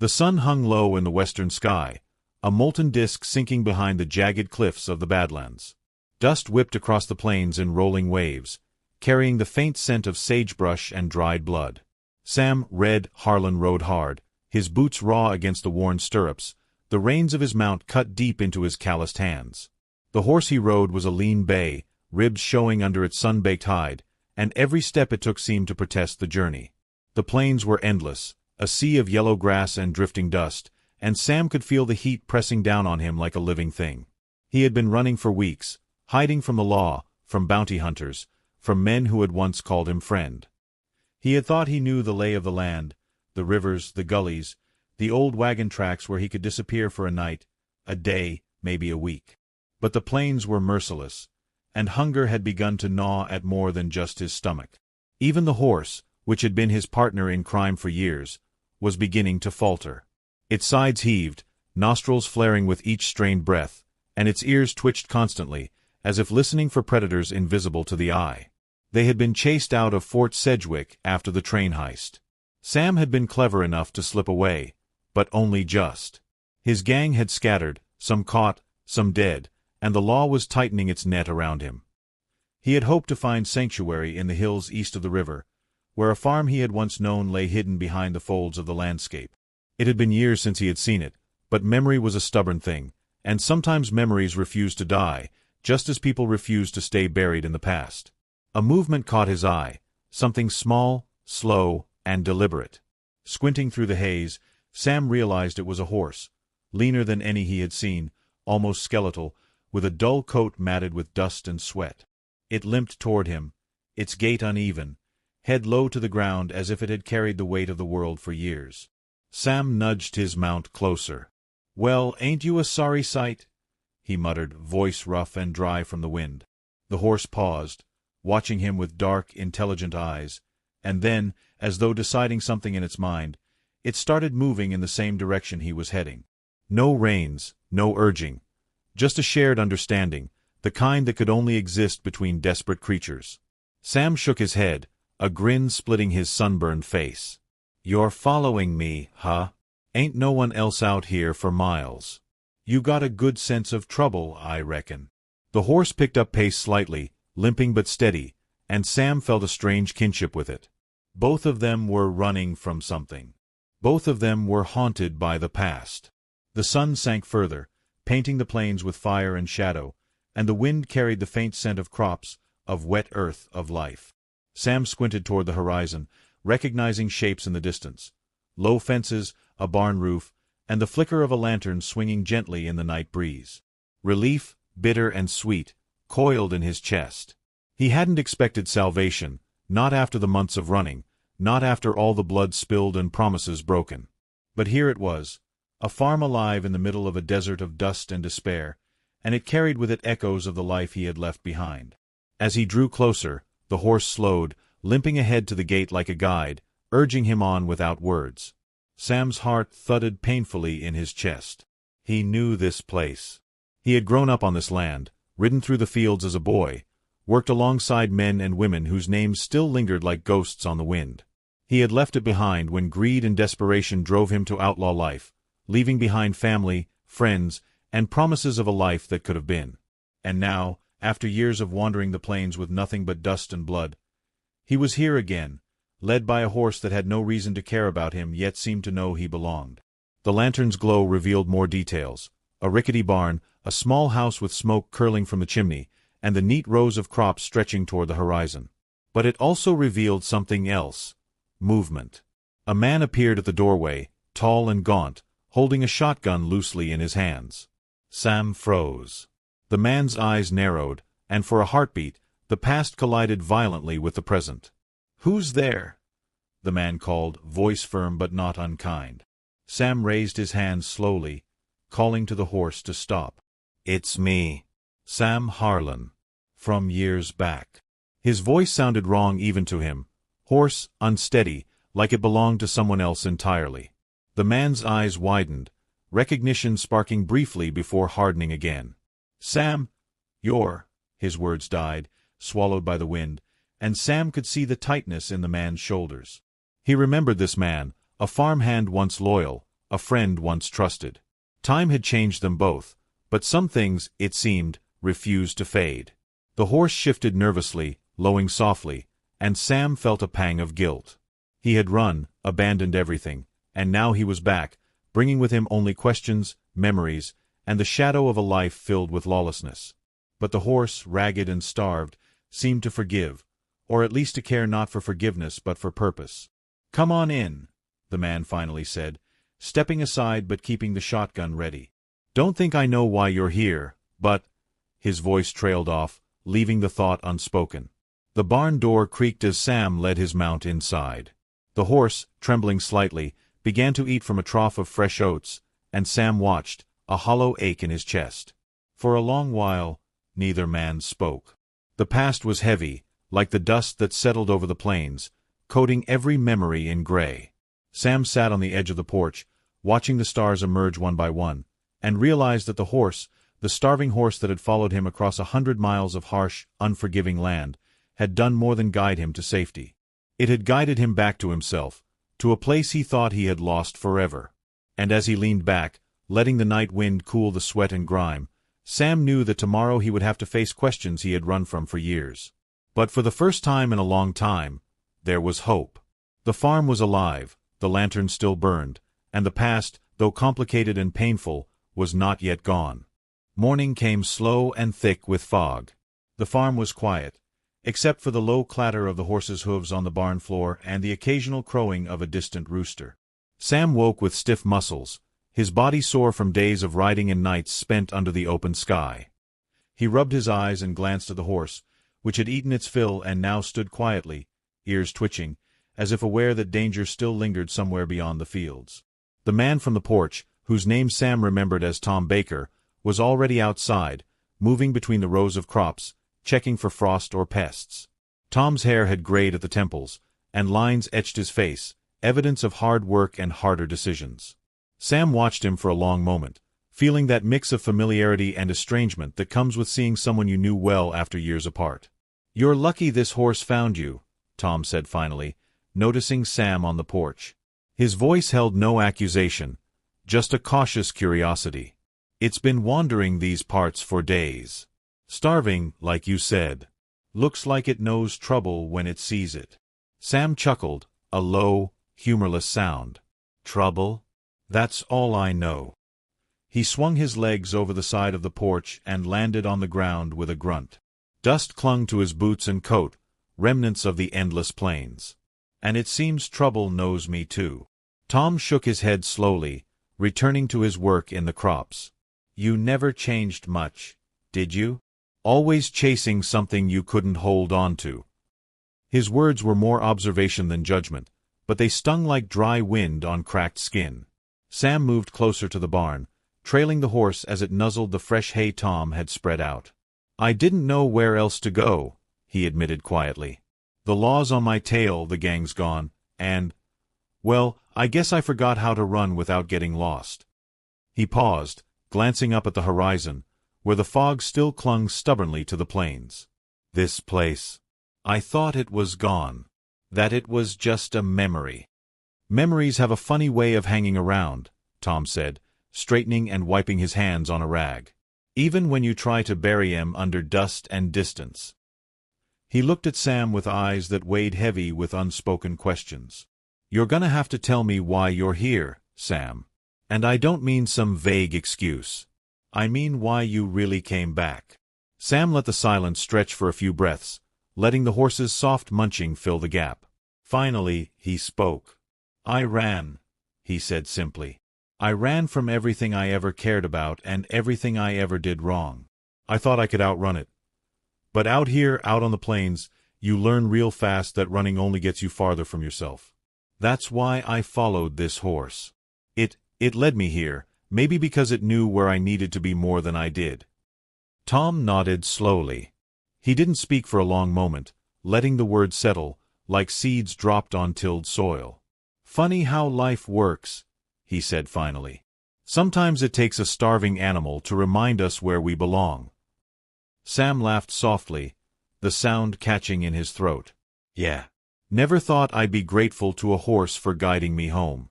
The sun hung low in the western sky, a molten disk sinking behind the jagged cliffs of the Badlands. Dust whipped across the plains in rolling waves, carrying the faint scent of sagebrush and dried blood. Sam Red Harlan rode hard, his boots raw against the worn stirrups, the reins of his mount cut deep into his calloused hands. The horse he rode was a lean bay, ribs showing under its sun-baked hide, and every step it took seemed to protest the journey. The plains were endless, a sea of yellow grass and drifting dust, and Sam could feel the heat pressing down on him like a living thing. He had been running for weeks, hiding from the law, from bounty hunters, from men who had once called him friend. He had thought he knew the lay of the land, the rivers, the gullies, the old wagon tracks where he could disappear for a night, a day, maybe a week. But the plains were merciless, and hunger had begun to gnaw at more than just his stomach. Even the horse, which had been his partner in crime for years, was beginning to falter. Its sides heaved, nostrils flaring with each strained breath, and its ears twitched constantly, as if listening for predators invisible to the eye. They had been chased out of Fort Sedgwick after the train heist. Sam had been clever enough to slip away, but only just. His gang had scattered, some caught, some dead, and the law was tightening its net around him. He had hoped to find sanctuary in the hills east of the river, where a farm he had once known lay hidden behind the folds of the landscape. It had been years since he had seen it, but memory was a stubborn thing, and sometimes memories refused to die, just as people refused to stay buried in the past. A movement caught his eye, something small, slow, and deliberate. Squinting through the haze, Sam realized it was a horse, leaner than any he had seen, almost skeletal, with a dull coat matted with dust and sweat. It limped toward him, its gait uneven, head low to the ground as if it had carried the weight of the world for years. Sam nudged his mount closer. "Well, ain't you a sorry sight?" he muttered, voice rough and dry from the wind. The horse paused, watching him with dark, intelligent eyes, and then, as though deciding something in its mind, it started moving in the same direction he was heading. No reins, no urging, just a shared understanding, the kind that could only exist between desperate creatures. Sam shook his head, a grin splitting his sunburned face. "You're following me, huh? Ain't no one else out here for miles. You got a good sense of trouble, I reckon." The horse picked up pace slightly, limping but steady, and Sam felt a strange kinship with it. Both of them were running from something. Both of them were haunted by the past. The sun sank further, painting the plains with fire and shadow, and the wind carried the faint scent of crops, of wet earth, of life. Sam squinted toward the horizon, recognizing shapes in the distance. Low fences, a barn roof, and the flicker of a lantern swinging gently in the night breeze. Relief, bitter and sweet, coiled in his chest. He hadn't expected salvation, not after the months of running, not after all the blood spilled and promises broken. But here it was, a farm alive in the middle of a desert of dust and despair, and it carried with it echoes of the life he had left behind. As he drew closer, the horse slowed, limping ahead to the gate like a guide, urging him on without words. Sam's heart thudded painfully in his chest. He knew this place. He had grown up on this land, ridden through the fields as a boy, worked alongside men and women whose names still lingered like ghosts on the wind. He had left it behind when greed and desperation drove him to outlaw life, leaving behind family, friends, and promises of a life that could have been. And now, after years of wandering the plains with nothing but dust and blood, he was here again, led by a horse that had no reason to care about him yet seemed to know he belonged. The lantern's glow revealed more details: a rickety barn, a small house with smoke curling from the chimney, and the neat rows of crops stretching toward the horizon. But it also revealed something else: movement. A man appeared at the doorway, tall and gaunt, holding a shotgun loosely in his hands. Sam froze. The man's eyes narrowed, and for a heartbeat, the past collided violently with the present. "Who's there?" the man called, voice firm but not unkind. Sam raised his hand slowly, calling to the horse to stop. "It's me, Sam Harlan, from years back." His voice sounded wrong even to him, hoarse, unsteady, like it belonged to someone else entirely. The man's eyes widened, recognition sparking briefly before hardening again. "Sam, his words died, swallowed by the wind, and Sam could see the tightness in the man's shoulders. He remembered this man, a farmhand once loyal, a friend once trusted. Time had changed them both, but some things, it seemed, refused to fade. The horse shifted nervously, lowing softly, and Sam felt a pang of guilt. He had run, abandoned everything, and now he was back, bringing with him only questions, memories, and the shadow of a life filled with lawlessness. But the horse, ragged and starved, seemed to forgive, or at least to care not for forgiveness but for purpose. "Come on in," the man finally said, stepping aside but keeping the shotgun ready. "Don't think I know why you're here, but—" His voice trailed off, leaving the thought unspoken. The barn door creaked as Sam led his mount inside. The horse, trembling slightly, began to eat from a trough of fresh oats, and Sam watched, a hollow ache in his chest. For a long while, neither man spoke. The past was heavy, like the dust that settled over the plains, coating every memory in gray. Sam sat on the edge of the porch, watching the stars emerge one by one, and realized that the horse, the starving horse that had followed him across 100 miles of harsh, unforgiving land, had done more than guide him to safety. It had guided him back to himself, to a place he thought he had lost forever. And as he leaned back, letting the night wind cool the sweat and grime, Sam knew that tomorrow he would have to face questions he had run from for years. But for the first time in a long time, there was hope. The farm was alive, the lantern still burned, and the past, though complicated and painful, was not yet gone. Morning came slow and thick with fog. The farm was quiet, except for the low clatter of the horse's hooves on the barn floor and the occasional crowing of a distant rooster. Sam woke with stiff muscles, his body sore from days of riding and nights spent under the open sky. He rubbed his eyes and glanced at the horse, which had eaten its fill and now stood quietly, ears twitching, as if aware that danger still lingered somewhere beyond the fields. The man from the porch, whose name Sam remembered as Tom Baker, was already outside, moving between the rows of crops, checking for frost or pests. Tom's hair had grayed at the temples, and lines etched his face, evidence of hard work and harder decisions. Sam watched him for a long moment, feeling that mix of familiarity and estrangement that comes with seeing someone you knew well after years apart. "You're lucky this horse found you," Tom said finally, noticing Sam on the porch. His voice held no accusation, just a cautious curiosity. "It's been wandering these parts for days. Starving, like you said. Looks like it knows trouble when it sees it." Sam chuckled, a low, humorless sound. "Trouble? That's all I know." He swung his legs over the side of the porch and landed on the ground with a grunt. Dust clung to his boots and coat, remnants of the endless plains. "And it seems trouble knows me too." Tom shook his head slowly, returning to his work in the crops. "You never changed much, did you? Always chasing something you couldn't hold on to." His words were more observation than judgment, but they stung like dry wind on cracked skin. Sam moved closer to the barn, trailing the horse as it nuzzled the fresh hay Tom had spread out. "I didn't know where else to go," he admitted quietly. "The law's on my tail, the gang's gone, and, well, I guess I forgot how to run without getting lost." He paused, glancing up at the horizon, where the fog still clung stubbornly to the plains. "This place. I thought it was gone. That it was just a memory." "Memories have a funny way of hanging around," Tom said, straightening and wiping his hands on a rag. "Even when you try to bury 'em under dust and distance." He looked at Sam with eyes that weighed heavy with unspoken questions. "You're gonna have to tell me why you're here, Sam. And I don't mean some vague excuse. I mean why you really came back." Sam let the silence stretch for a few breaths, letting the horse's soft munching fill the gap. Finally, he spoke. "I ran," he said simply. "I ran from everything I ever cared about and everything I ever did wrong. I thought I could outrun it. But out here, out on the plains, you learn real fast that running only gets you farther from yourself. That's why I followed this horse. It led me here, maybe because it knew where I needed to be more than I did." Tom nodded slowly. He didn't speak for a long moment, letting the words settle, like seeds dropped on tilled soil. "Funny how life works," he said finally. "Sometimes it takes a starving animal to remind us where we belong." Sam laughed softly, the sound catching in his throat. "Yeah. Never thought I'd be grateful to a horse for guiding me home."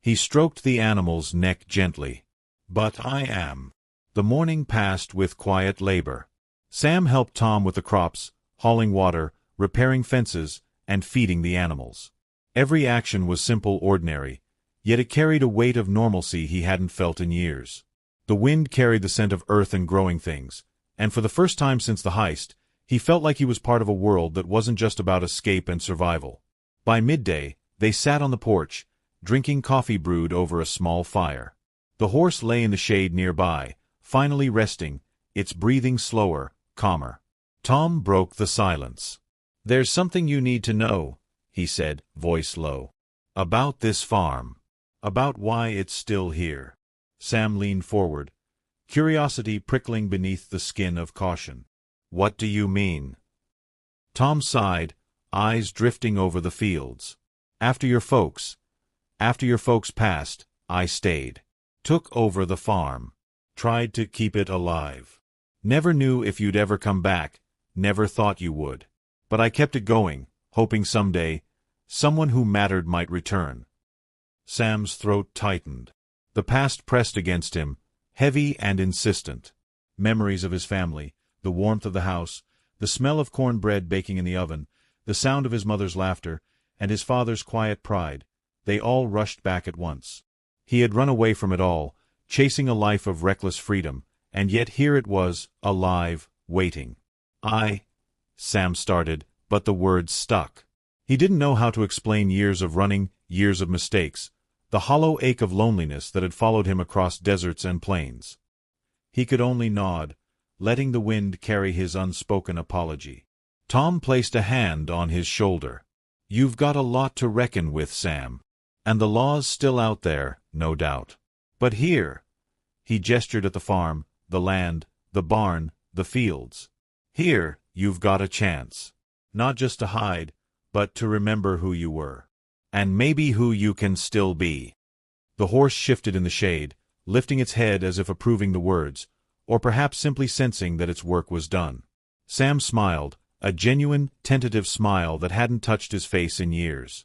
He stroked the animal's neck gently. "But I am." The morning passed with quiet labor. Sam helped Tom with the crops, hauling water, repairing fences, and feeding the animals. Every action was simple, ordinary, yet it carried a weight of normalcy he hadn't felt in years. The wind carried the scent of earth and growing things, and for the first time since the heist, he felt like he was part of a world that wasn't just about escape and survival. By midday, they sat on the porch, drinking coffee brewed over a small fire. The horse lay in the shade nearby, finally resting, its breathing slower, calmer. Tom broke the silence. "There's something you need to know," he said, voice low. "About this farm. About why it's still here." Sam leaned forward, curiosity prickling beneath the skin of caution. "What do you mean?" Tom sighed, eyes drifting over the fields. After your folks passed, I stayed. Took over the farm. Tried to keep it alive. Never knew if you'd ever come back, never thought you would. But I kept it going, hoping someday, someone who mattered might return." Sam's throat tightened. The past pressed against him, heavy and insistent. Memories of his family, the warmth of the house, the smell of cornbread baking in the oven, the sound of his mother's laughter, and his father's quiet pride, they all rushed back at once. He had run away from it all, chasing a life of reckless freedom, and yet here it was, alive, waiting. Sam started, but the words stuck. He didn't know how to explain years of running, years of mistakes, the hollow ache of loneliness that had followed him across deserts and plains. He could only nod, letting the wind carry his unspoken apology. Tom placed a hand on his shoulder. "You've got a lot to reckon with, Sam. And the law's still out there, no doubt. But here," he gestured at the farm, the land, the barn, the fields. "Here, you've got a chance. Not just to hide, but to remember who you were. And maybe who you can still be." The horse shifted in the shade, lifting its head as if approving the words, or perhaps simply sensing that its work was done. Sam smiled, a genuine, tentative smile that hadn't touched his face in years.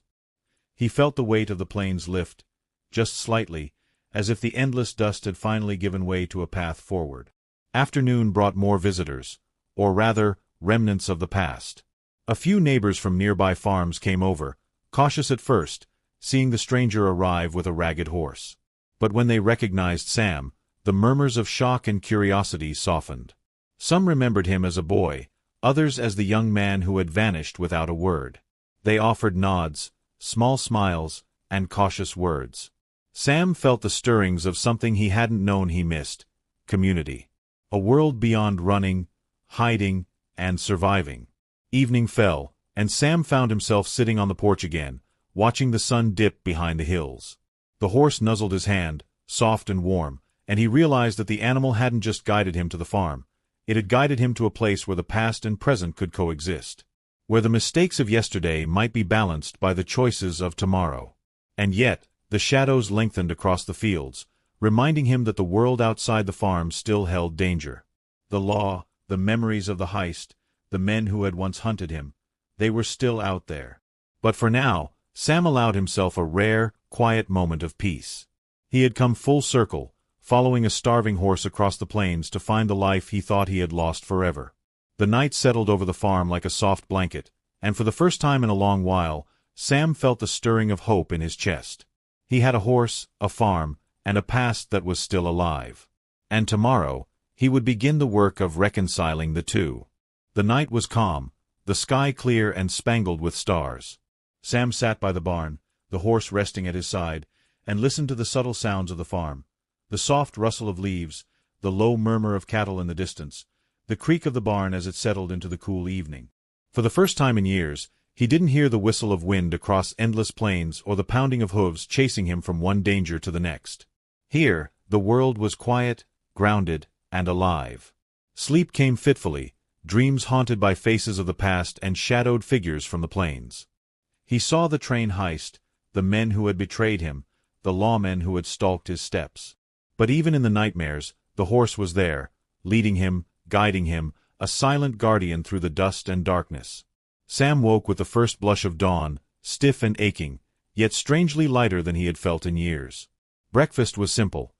He felt the weight of the plains lift, just slightly, as if the endless dust had finally given way to a path forward. Afternoon brought more visitors, or rather, remnants of the past. A few neighbors from nearby farms came over, cautious at first, seeing the stranger arrive with a ragged horse. But when they recognized Sam, the murmurs of shock and curiosity softened. Some remembered him as a boy, others as the young man who had vanished without a word. They offered nods, small smiles, and cautious words. Sam felt the stirrings of something he hadn't known he missed: community. A world beyond running, hiding, and surviving. Evening fell, and Sam found himself sitting on the porch again, watching the sun dip behind the hills. The horse nuzzled his hand, soft and warm, and he realized that the animal hadn't just guided him to the farm. It had guided him to a place where the past and present could coexist, where the mistakes of yesterday might be balanced by the choices of tomorrow. And yet, the shadows lengthened across the fields, reminding him that the world outside the farm still held danger. The law, the memories of the heist, the men who had once hunted him, they were still out there. But for now, Sam allowed himself a rare, quiet moment of peace. He had come full circle, following a starving horse across the plains to find the life he thought he had lost forever. The night settled over the farm like a soft blanket, and for the first time in a long while, Sam felt the stirring of hope in his chest. He had a horse, a farm, and a past that was still alive. And tomorrow, he would begin the work of reconciling the two. The night was calm, the sky clear and spangled with stars. Sam sat by the barn, the horse resting at his side, and listened to the subtle sounds of the farm. The soft rustle of leaves, the low murmur of cattle in the distance, the creak of the barn as it settled into the cool evening. For the first time in years, he didn't hear the whistle of wind across endless plains or the pounding of hooves chasing him from one danger to the next. Here, the world was quiet, grounded, and alive. Sleep came fitfully, dreams haunted by faces of the past and shadowed figures from the plains. He saw the train heist, the men who had betrayed him, the lawmen who had stalked his steps. But even in the nightmares, the horse was there, leading him, guiding him, a silent guardian through the dust and darkness. Sam woke with the first blush of dawn, stiff and aching, yet strangely lighter than he had felt in years. Breakfast was simple: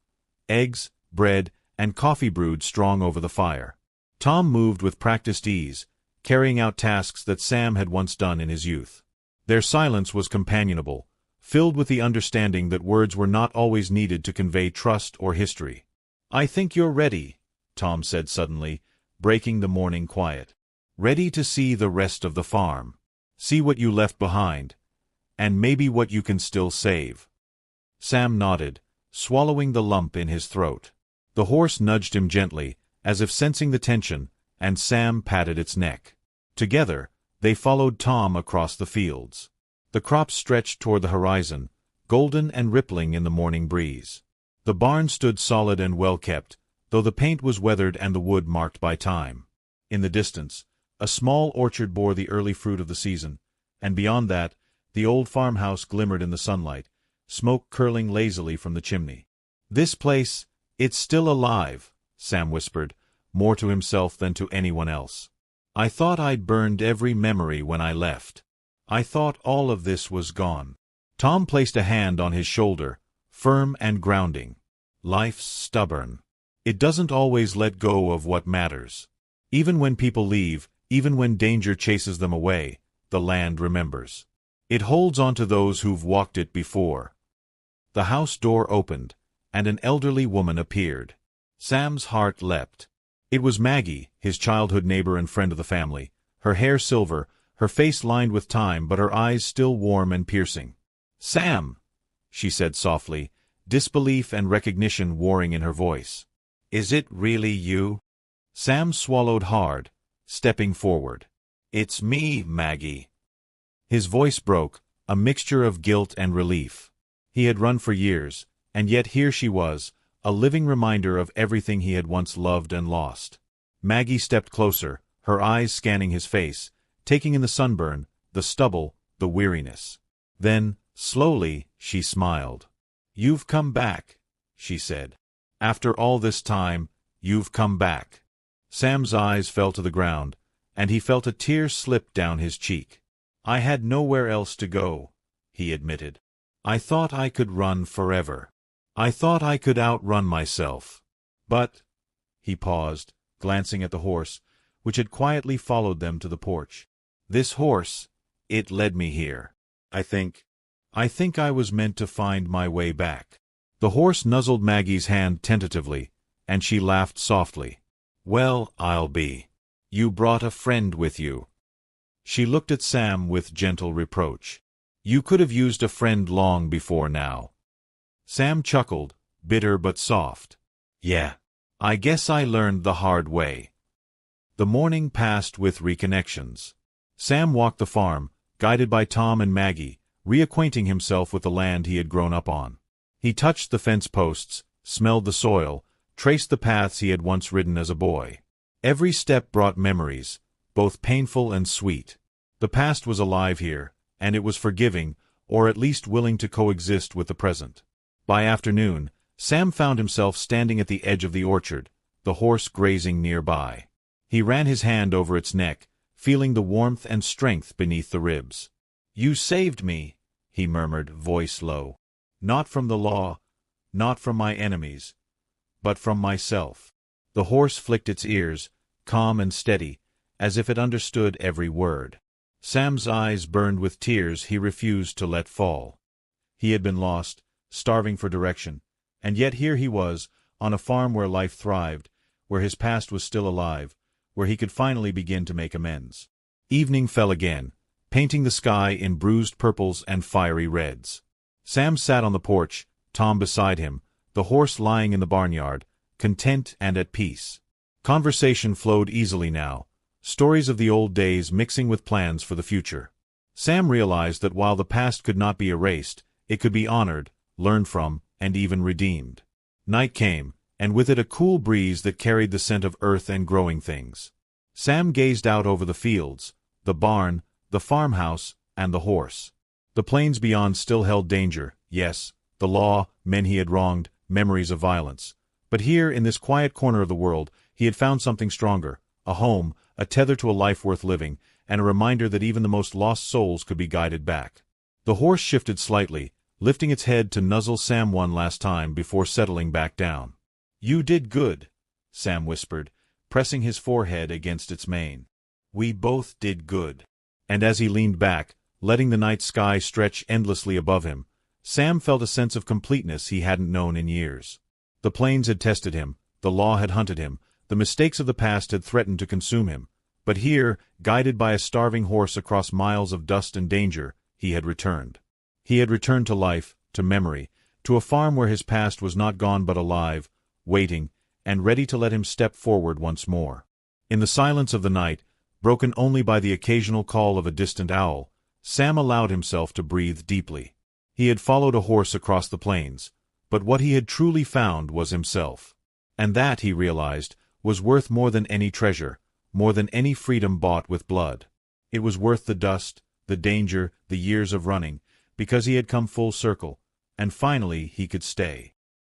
eggs, bread, and coffee brewed strong over the fire. Tom moved with practiced ease, carrying out tasks that Sam had once done in his youth. Their silence was companionable, filled with the understanding that words were not always needed to convey trust or history. "I think you're ready," Tom said suddenly, breaking the morning quiet. "Ready to see the rest of the farm. See what you left behind, and maybe what you can still save." Sam nodded, swallowing the lump in his throat. The horse nudged him gently, as if sensing the tension, and Sam patted its neck. Together, they followed Tom across the fields. The crops stretched toward the horizon, golden and rippling in the morning breeze. The barn stood solid and well-kept, though the paint was weathered and the wood marked by time. In the distance, a small orchard bore the early fruit of the season, and beyond that, the old farmhouse glimmered in the sunlight, smoke curling lazily from the chimney. "This place, it's still alive," Sam whispered, more to himself than to anyone else. "I thought I'd burned every memory when I left. I thought all of this was gone." Tom placed a hand on his shoulder, firm and grounding. "Life's stubborn. It doesn't always let go of what matters. Even when people leave, even when danger chases them away, the land remembers. It holds on to those who've walked it before." The house door opened, and an elderly woman appeared. Sam's heart leapt. It was Maggie, his childhood neighbor and friend of the family, her hair silver, her face lined with time but her eyes still warm and piercing. "Sam," she said softly, disbelief and recognition warring in her voice. "Is it really you?" Sam swallowed hard, stepping forward. "It's me, Maggie." His voice broke, a mixture of guilt and relief. He had run for years, and yet here she was, a living reminder of everything he had once loved and lost. Maggie stepped closer, her eyes scanning his face, taking in the sunburn, the stubble, the weariness. Then, slowly, she smiled. "You've come back," she said. "After all this time, you've come back." Sam's eyes fell to the ground, and he felt a tear slip down his cheek. "I had nowhere else to go," he admitted. "I thought I could run forever. I thought I could outrun myself. But—" he paused, glancing at the horse, which had quietly followed them to the porch. "This horse, it led me here. I think I was meant to find my way back." The horse nuzzled Maggie's hand tentatively, and she laughed softly. "Well, I'll be. You brought a friend with you." She looked at Sam with gentle reproach. "You could have used a friend long before now." Sam chuckled, bitter but soft. "Yeah, I guess I learned the hard way." The morning passed with reconnections. Sam walked the farm, guided by Tom and Maggie, reacquainting himself with the land he had grown up on. He touched the fence posts, smelled the soil, traced the paths he had once ridden as a boy. Every step brought memories, both painful and sweet. The past was alive here, and it was forgiving, or at least willing to coexist with the present. By afternoon, Sam found himself standing at the edge of the orchard, the horse grazing nearby. He ran his hand over its neck, feeling the warmth and strength beneath the ribs. "You saved me," he murmured, voice low. "Not from the law, not from my enemies, but from myself." The horse flicked its ears, calm and steady, as if it understood every word. Sam's eyes burned with tears he refused to let fall. He had been lost, starving for direction, and yet here he was, on a farm where life thrived, where his past was still alive, where he could finally begin to make amends. Evening fell again, painting the sky in bruised purples and fiery reds. Sam sat on the porch, Tom beside him, the horse lying in the barnyard, content and at peace. Conversation flowed easily now, stories of the old days mixing with plans for the future. Sam realized that while the past could not be erased, it could be honored, learned from, and even redeemed. Night came, and with it a cool breeze that carried the scent of earth and growing things. Sam gazed out over the fields, the barn, the farmhouse, and the horse. The plains beyond still held danger, yes, the law, men he had wronged, memories of violence. But here, in this quiet corner of the world, he had found something stronger, a home, a tether to a life worth living, and a reminder that even the most lost souls could be guided back. The horse shifted slightly, lifting its head to nuzzle Sam one last time before settling back down. "You did good," Sam whispered, pressing his forehead against its mane. "We both did good." And as he leaned back, letting the night sky stretch endlessly above him, Sam felt a sense of completeness he hadn't known in years. The plains had tested him, the law had hunted him, the mistakes of the past had threatened to consume him. But here, guided by a starving horse across miles of dust and danger, he had returned. He had returned to life, to memory, to a farm where his past was not gone but alive, waiting, and ready to let him step forward once more. In the silence of the night, broken only by the occasional call of a distant owl, Sam allowed himself to breathe deeply. He had followed a horse across the plains, but what he had truly found was himself. And that, he realized, was worth more than any treasure, more than any freedom bought with blood. It was worth the dust, the danger, the years of running, because he had come full circle, and finally he could stay.